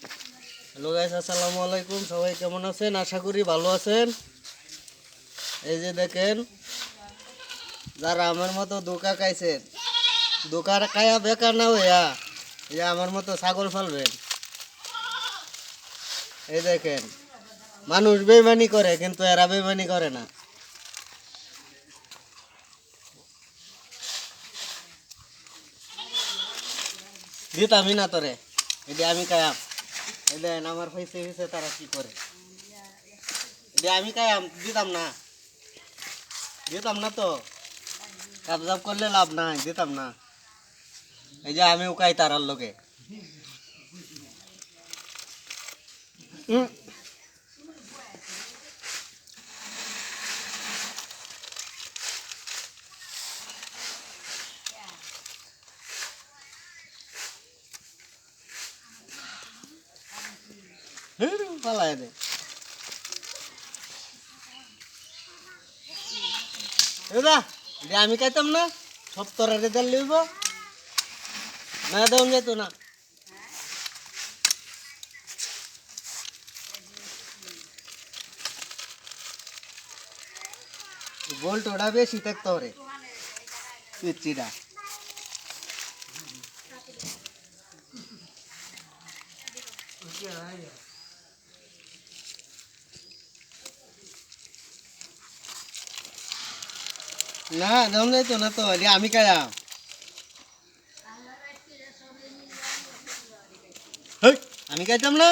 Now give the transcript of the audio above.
Hello guys, আসসালামু আলাইকুম। সবাই কেমন আছেন? আশা করি ভালো আছেন। এই যে দেখেন, যারা আমার মতো ধোকা খাইছেন, ধোকা খায়া বেকার না হইয়া এই যে আমার মতো ছাগল ফালবেন। এই দেখেন, মানুষ বেইমানি করে কিন্তু এরা বেইমানি করে না। দিতামই না তোরে, এটা আমি কায়াম। এই দেখেন আমার হয়েছে হয়েছে তারা কি করে। এটা আমি কায়াম, দিতাম না তো। কাবজাব করলে লাভ নাই, দিতাম না। এই যে আমি উকাই তারার লোকে। পালাই দে দাদা, এটা আমি খাইতাম না। সব তোরা রেজাল্ট লিখব না, দেওয়া যেত না। গোল্ড ওটা বেশি থাকতো রে পিচ্ছিটা। না, দেওয়া যেত না তো, এটা আমি খাইয়াম। আমি খাইতাম না।